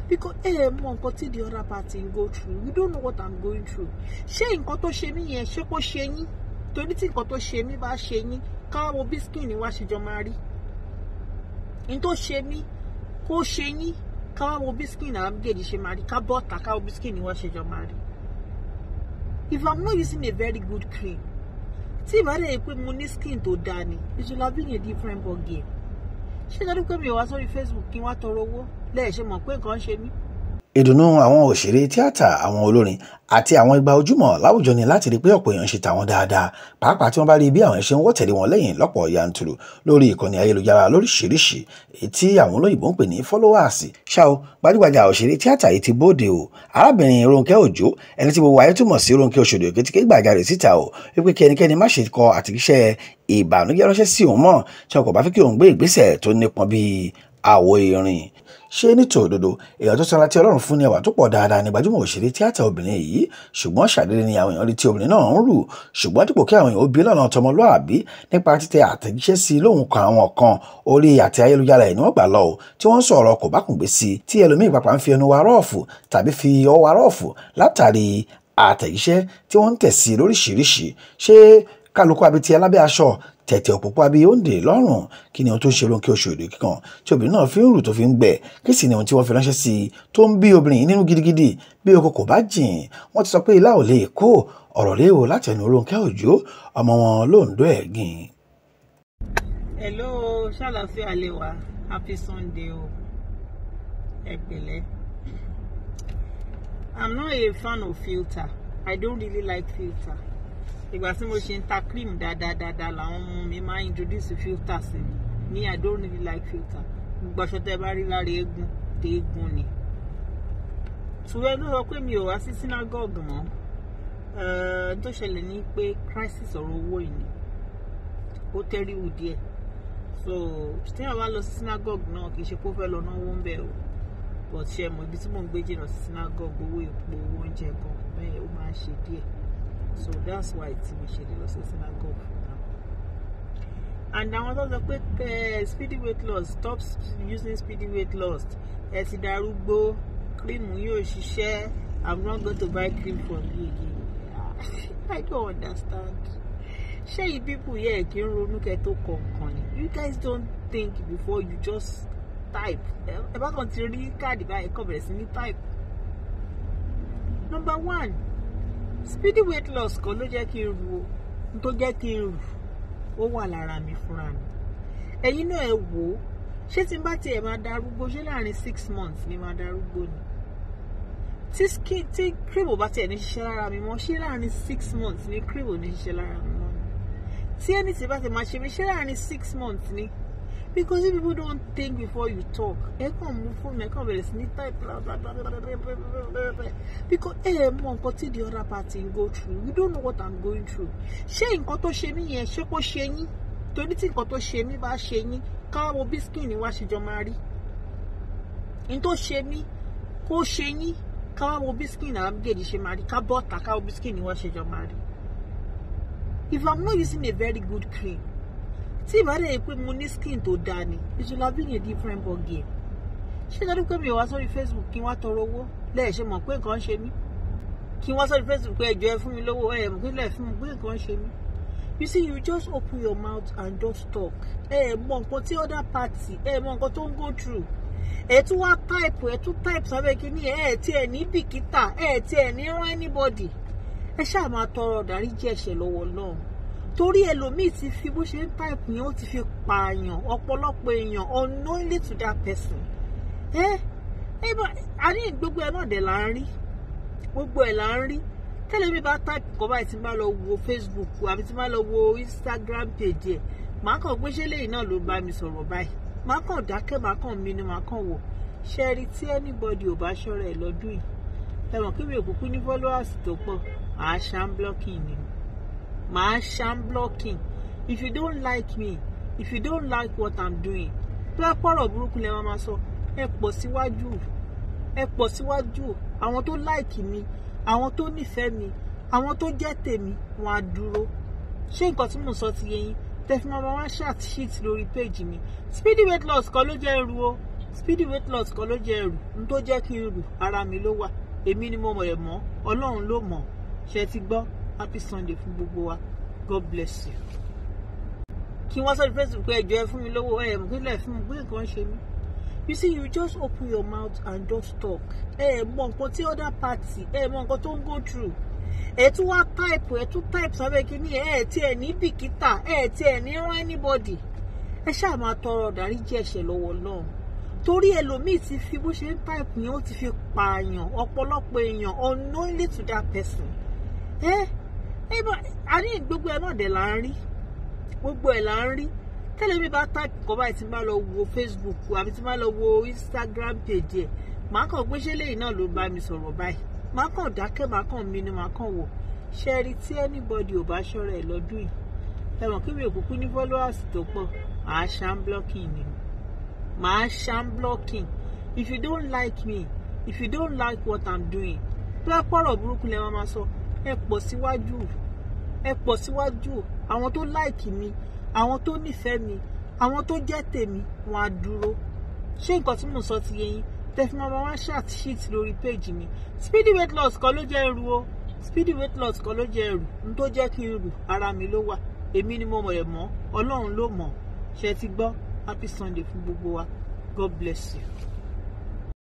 because mọ nǹkan tí the other party go through. You don't know what I'm going through. Ṣé nǹkan tó ṣe mí yẹn ṣé kó ṣe yín? Torí tí nǹkan tó ṣe mí bá ṣe yín, ká wo bí skin ni wá ṣe jọ máa rí. N tó ṣe mí kó ṣe yín, ká wo bí skin àwọn méjèèjì ṣe máa rí. Ká bọ́ta ká wo bí skin ni wá ṣe jọ máa rí. If I'm not using a very good cream, tí ìbá dẹ̀ pé mo ní skin tó dáa ni, it should have been a different ball game. Ṣé dájú pé mi ò wá sórí Facebook kí n wá tọrọ owó lẹ́ẹ̀ṣẹ̀ mọ̀ pé nǹkan ṣe mí? Ìdùnnú àwọn òṣèré tíátà, àwọn olórin àti àwọn igba ojúmọ́ láwùjọ ni láti rí pé ọ̀pọ̀ èèyàn ṣe tàwọn dáadáa, pàápàá tí wọ́n bá rí bí àwọn ṣe ń wọ́ tẹ̀lé wọn lẹ́yìn lọ́pọ̀ yanturu lórí ìkànnì ayélujára lóríṣiríṣi tí àwọn olóyìnbó ń pè ní followers. Ṣá o, gbajúgbajà òṣèré tíátà yìí ti bóde o. Arábìnrin Ronkẹ Ojo, ẹni tí gbogbo ayé túmọ̀ sí Ronkẹ Oṣodi Òkè, ti ké gbàjarè síta o wípé kí ẹnikẹ́ni má ṣe kọ àtẹ̀jíṣẹ́ ìbànújẹ́ ránṣẹ́ sí òun mọ́ tí wọn kò bá fẹ́ kí òun gbé ìgbésẹ̀ tó nípọn bíi àwo irin. Ṣé ní tòdodo èèyàn tó sanra tí Ọlọ́run fún ní ẹwà tó pọ̀ dáadáa ní gbajúmọ̀ òṣèré tíátà obìnrin yìí, ṣùgbọ́n ṣàdédé ni àwọn èèyàn rí tí obìnrin náà ń rù, ṣùgbọ́n dípò kí àwọn èèyàn ó bí lọ́nà tọmọlúàbí nípa títẹ àtẹ̀jíṣẹ́ sí lóhùn kan àwọn kan orí àti ayélujára ẹ̀ ni wọ́n gbà lọ o, tí wọ́n ń sọ̀rọ̀ kò bá kùn gbé sí, tí ẹlòmíì pàpà ń fi ẹnu wa rọ́ọ̀fù tàbí fi ọwọ́ wa rọ́ọ̀fù látàrí àtẹ̀jíṣẹ́ tí wọ́n ń tẹ̀ sí lóríṣiríṣi. Ṣé kálukú abití alábẹ́ aṣọ tẹ̀tẹ̀ òpópó abí òǹdè lọ́rùn? Kí ni ohun tó ń ṣe Ronkẹ Oṣodi kíkan tí obìnrin náà fi ń rù tó fi ń gbẹ? Kí sì ni ohun tí wọ́n fi ránṣẹ́ sí i tó ń bí obìnrin yìí nínú gidigidi? Bí oko kò bá jìn, wọ́n ti sọ pé ilá ò lè kó ọ̀rọ̀ rẹ̀ o láti ẹnu Ronkẹ Ojo, ọmọ wọn lóńdó ẹ̀gìn. Hello, ṣàlàáfíà lè wá. Happy Sunday o. Ẹ pẹ̀lẹ́. I'm not a fan of filter. I don't really like filter. Ìgbà tí mo ṣe ń ta cream dáadáa làwọn ọmọ mi máa introduce filter sí mi. I don't really like filter. Gbogbo aṣọ tẹ́ bá rí lára eégún tẹ eégún ni. Ṣùgbọ́n ló sọ pé mi ò wá sí synagogue mọ́. Tó ṣẹlẹ̀ ní pé crisis ọ̀rọ̀ owó yìí ni. Ó tẹ́ríwù díẹ̀. So tí wọ́n bá lọ sí synagogue náà kì í ṣe kó fẹ́ lọ náwó ń bẹ̀ o. But ṣe mọ̀ ibi tí mò ń gbé jìnnà sí synagogue, owó epo, owó oúnjẹ gan bẹ́ẹ̀ ó máa ń ṣe díẹ̀. So that's why tí mo ṣe lè lọ sí synagogue for now. And àwọn tó sọ pé speedy weight loss, stop using speedy weight loss, ẹ ti darúgbó, cream yóò ṣiṣẹ́, I'm not going to buy cream from you again. I don't understand. Ṣé you people here kí n ronú kẹ́ tó kọ̀ọ̀kan ni? You guys don't think before you just type. Ẹ bá kàn ti rí káàdì báyìí kọ́ bẹ̀rẹ̀ sí ní type. Number one, speedy weight loss kan ló jẹ́ kí n rù o, n tó jẹ́ kí n rù ó wà lára mi fúnra mi. Ẹ̀yin náà ẹ wò ó, ṣé tí n bá tiẹ̀ máa darúgbó, ṣé láàrin 6 months ni máa darúgbó ni? Tí cream ò bá tiẹ̀ ní ṣiṣẹ́ lára mi mọ́, ṣé láàrin 6 months ni cream ò ní ṣiṣẹ́ lára mi mọ́ ni? Tí ẹni tí bá ti máa ṣe mi, ṣé láàrin 6 months ni? Because if people don't think before you talk, ẹ kàn mú fóònù ẹ kàn bẹ̀rẹ̀ sí ní type because mọ nǹkan tí the other party go through. You don't know what I'm going through. Ṣé nǹkan tó ṣe mí yẹn ṣé kó ṣe yín? Torí tí nǹkan tó ṣe mí bá ṣe yín, ká wo bí skin ni wá ṣe jọ máa rí. N tó ṣe mí kó ṣe yín, ká wo bí skin àwọn méjèèjì ṣe máa rí. Ká bọ́ta ká wo bí skin ni wá ṣe jọ máa rí. If I'm not using a very good cream, tí ìbá dẹ̀ pé mo ní skin tó dáa ni, it should have been a different ball game. Ṣé dájú pé mi ò wá sórí Facebook kí n wá tọrọ owó lẹ́ẹ̀ṣẹ̀ mọ̀ pé nǹkan ṣe mí? Kí n wá sórí Facebook pé ẹjọ́ ẹ fún mi lówó mọ̀ pé lẹ́ẹ̀ fún mi pé nǹkan ṣe mí? You see, you just open your mouth and just talk. Mọ nǹkan tí other party, mọ nǹkan tó ń go through. Tún wá type sábẹ́ kí ni tí ẹ ní bìkítà, tí ẹ ní rán anybody. Ẹ ṣáà máa tọrọ ìdáríjì ẹ̀ṣẹ̀ lọ́wọ́ Ọlọ́run. Torí ẹlòmíì ti fi bó ṣe ń type yẹn ó ti fi pààyàn ọ̀pọ̀lọpọ̀ èèyàn unknowingly to that person. Àní gbogbo ẹ̀ náà dẹ̀ là ń rí. Gbogbo ẹ̀ là ń rí. Tẹ́lẹ̀ mi bá type kọ́ báyìí tí n bá lọ wo Facebook àbí tí n bá lọ wo Instagram page ẹ̀, màá kàn gbé ṣé lẹ́yìn náà ló bá mi sọ̀rọ̀ báyìí. Màá kàn dákẹ́, màá kàn mí ni màá kàn wò. Ṣé rí tí anybody ò bá ṣọ́ra ẹ̀ lọ́dún yìí? Ẹ mọ̀ kí mi ò kúkú ní followers tó pọ̀, màá ṣam blocking ni. Màá ṣam blocking. If you don't like me, if you don't like what I'm doing, bí wọ́n pọ̀rọ̀ burúkú lẹ́ máa sọ, ẹ pọ̀ síwájú. Àwọn tó like mi, àwọn tó nífẹ̀ẹ́ mi, àwọn tó jẹ́ tèmi, wọ́n á dúró. Ṣé nǹkan tí mò ń sọ ti yé yín? Tẹ́fí máa wá shit lórí page mi. Speedy weight loss kan ló jẹ́ ẹrù o. speedy weight loss kan ló jẹ́ ẹrù n tó jẹ́ kí n rù ara mi ló wà èmi ni mo mọ̀ ẹ̀ mọ́ Ọlọ́run ló mọ̀ ṣe ti gbọ́. Happy Sunday fún gbogbo wa. God bless you. Kí wọ́n sọ Facebook pé ẹjọ́ ẹ fún mi lówó mọ̀ kílẹ̀ fún mi pé nǹkan ṣe mí. You see, you just open your mouth and just talk. Mọ nǹkan tí other party mọ nǹkan tó ń go through. Tún wá type sábẹ́ kínní tí ẹ ní bìkítà tí ẹ ní rán anybody. Ṣáà máa tọrọ ìdáríjì ẹ̀ṣẹ̀ lọ́wọ́ Ọlọ́run. Torí ẹlòmíì ti fi bó ṣe ń type yẹn ó ti fi pààyàn ọ̀pọ̀lọpọ̀ èèyàn unknowingly to that person. Àní gbogbo ẹ̀ náà dẹ̀ là ń rí. Gbogbo ẹ̀ là ń rí. Tẹ́lẹ̀ mi bá type kọ́ báyìí tí n bá lọ wo Facebook àbí tí n bá lọ wo Instagram page ẹ̀ màá kàn gbé ṣẹlẹ̀ yìí náà ló bá mi sọ̀rọ̀ báyìí màá kàn dákẹ́ màá kàn mí ni màá kàn wò ṣe rí tí anybody ò bá ṣọ́ra ẹ̀ lọ́dún yìí mọ̀ kí mi ò kúkú ní followers tó pọ̀ màá ṣam blocking ni màá ṣam blocking. If you don't like me, if you don't like what I'm doing pé pọ̀rọ̀ burúkú lẹ́ máa sọ ẹ pọ̀ síwájú àwọn tó like mi àwọn tó nífẹ̀ẹ́ mi àwọn tó jẹ́ tèmi wọn á dúró. Ṣé nǹkan tí mò ń sọ ti yé yín tẹfí máa wá shit lórí page mi. Speedy weight loss kan ló jẹ́ ẹrù o speedy weight loss kan ló jẹ́ ẹrù n tó jẹ́ kí n rù ara mi ló wà èmi ni mo mọ̀ ẹ̀ mọ́ Ọlọ́run ló mọ̀ ṣe ti gbọ́. Happy Sunday fún gbogbo wa. God bless you.